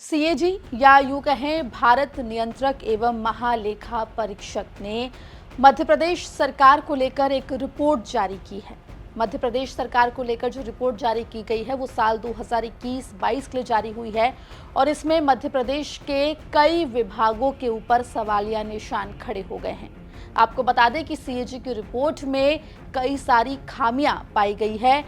CAG या यूं कहें भारत नियंत्रक एवं महालेखा परीक्षक ने मध्य प्रदेश सरकार को लेकर एक रिपोर्ट जारी की है। मध्य प्रदेश सरकार को लेकर जो रिपोर्ट जारी की गई है वो साल 2021-22 के लिए जारी हुई है और इसमें मध्य प्रदेश के कई विभागों के ऊपर सवालिया निशान खड़े हो गए हैं। आपको बता दें कि सीएजी की रिपोर्ट में कई सारी खामियां पाई गई है,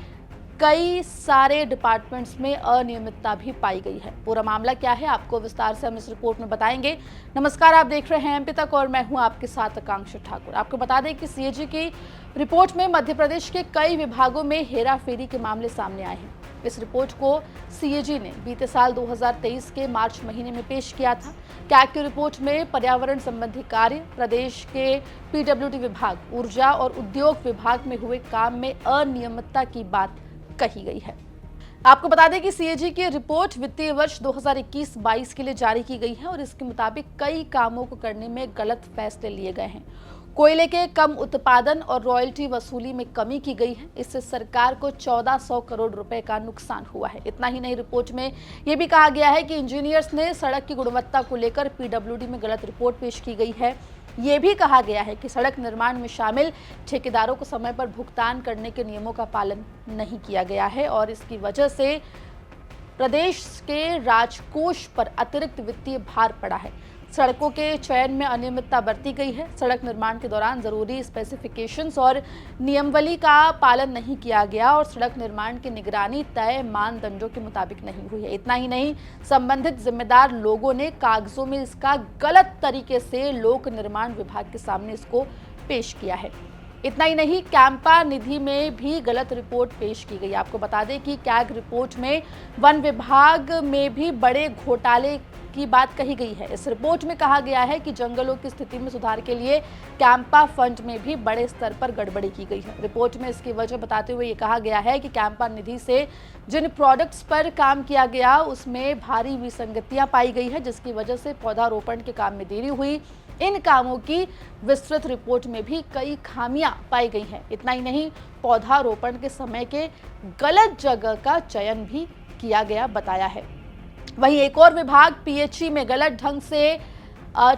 कई सारे डिपार्टमेंट्स में अनियमितता भी पाई गई है। पूरा मामला क्या है आपको विस्तार से हम इस रिपोर्ट में बताएंगे। नमस्कार, आप देख रहे हैं एमपी तक और मैं हूं आपके साथ आकांक्षा ठाकुर। आपको बता दें कि सीएजी की रिपोर्ट में मध्य प्रदेश के कई विभागों में हेराफेरी के मामले सामने आए हैं। इस रिपोर्ट को सीएजी ने बीते साल 2023 के मार्च महीने में पेश किया था। कैग की रिपोर्ट में पर्यावरण संबंधी कार्य, प्रदेश के पीडब्ल्यूडी विभाग, ऊर्जा और उद्योग विभाग में हुए काम में अनियमितता की बात कही गई है। आपको बता दें कि सीएजी की रिपोर्ट वित्तीय वर्ष 2021-22 के लिए जारी की गई है और इसके मुताबिक कई कामों को करने में गलत फैसले लिए गए हैं। कोयले के कम उत्पादन और रॉयल्टी वसूली में कमी की गई है। इससे सरकार को 1400 करोड़ रुपए का नुकसान हुआ है। इतना ही नहीं, रिपोर्ट में यह भी कहा गया है कि इंजीनियर्स ने सड़क की गुणवत्ता को लेकर पीडब्ल्यूडी में गलत रिपोर्ट पेश की गई है। ये भी कहा गया है कि सड़क निर्माण में शामिल ठेकेदारों को समय पर भुगतान करने के नियमों का पालन नहीं किया गया है और इसकी वजह से प्रदेश के राजकोष पर अतिरिक्त वित्तीय भार पड़ा है। सड़कों के चयन में अनियमितता बरती गई है। सड़क निर्माण के दौरान जरूरी स्पेसिफिकेशंस और नियमावली का पालन नहीं किया गया और सड़क निर्माण की निगरानी तय मानदंडों के मुताबिक नहीं हुई है। इतना ही नहीं, संबंधित जिम्मेदार लोगों ने कागजों में इसका गलत तरीके से लोक निर्माण विभाग के सामने इसको पेश किया है। इतना ही नहीं, कैंपा निधि में भी गलत रिपोर्ट पेश की गई। आपको बता दें कि कैग रिपोर्ट में वन विभाग में भी बड़े घोटाले की बात कही गई है। इस रिपोर्ट में कहा गया है कि जंगलों की स्थिति में सुधार के लिए कैंपा फंड में भी बड़े स्तर पर गड़बड़ी की गई है। रिपोर्ट में इसकी वजह बताते हुए ये कहा गया है कि कैंपा निधि से जिन प्रोडक्ट्स पर काम किया गया उसमें भारी विसंगतियां पाई गई है, जिसकी वजह से पौधारोपण के काम में देरी हुई। इन कामों की विस्तृत रिपोर्ट में भी कई खामियां पाई गई हैं। इतना ही नहीं, पौधारोपण के समय के गलत जगह का चयन भी किया गया बताया है। वहीं एक और विभाग पीएचई में गलत ढंग से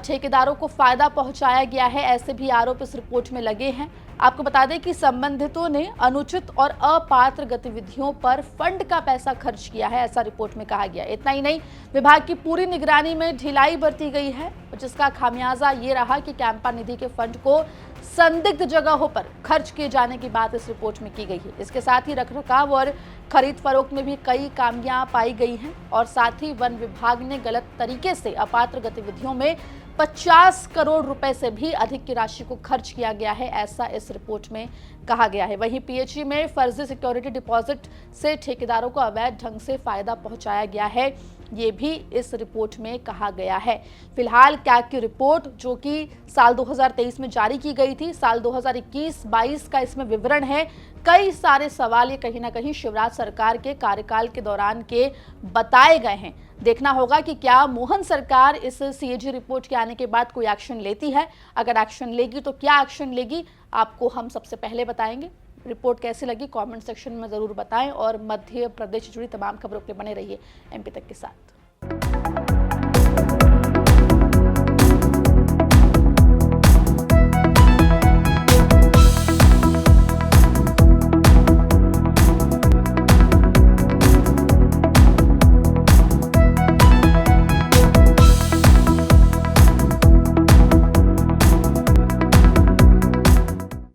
ठेकेदारों को फायदा पहुंचाया गया है, ऐसे भी आरोप इस रिपोर्ट में लगे हैं। आपको बता दें कि संबंधितों ने अनुचित और अपात्र गतिविधियों पर फंड का पैसा खर्च किया है, ऐसा रिपोर्ट में कहा गया। इतना ही नहीं, विभाग की पूरी निगरानी में ढिलाई बरती गई है, जिसका खामियाजा ये रहा कि कैंपा निधि के फंड को संदिग्ध जगहों पर खर्च किए जाने की बात इस रिपोर्ट में की गई है। इसके साथ ही रखरखाव और खरीद फरोख्त में भी कई खामियां पाई गई हैं और साथ ही वन विभाग ने गलत तरीके से अपात्र गतिविधियों में 50 करोड़ रुपए से भी अधिक की राशि को खर्च किया गया है, ऐसा इस रिपोर्ट में कहा गया है। वहीं पीएचई में फर्जी सिक्योरिटी डिपॉजिट से ठेकेदारों को अवैध ढंग से फायदा पहुंचाया गया है, ये भी इस रिपोर्ट में कहा गया है। फिलहाल कैग की रिपोर्ट जो कि साल 2023 में जारी की गई थी, साल 2021-22 का इसमें विवरण है। कई सारे सवाल ये कहीं ना कहीं शिवराज सरकार के कार्यकाल के दौरान के बताए गए हैं। देखना होगा कि क्या मोहन सरकार इस सीएजी रिपोर्ट के आने के बाद कोई एक्शन लेती है। अगर एक्शन लेगी तो क्या एक्शन लेगी, आपको हम सबसे पहले बताएंगे। रिपोर्ट कैसी लगी कमेंट सेक्शन में जरूर बताएं और मध्य प्रदेश से जुड़ी तमाम खबरों के लिए बने रहिए एमपी तक के साथ।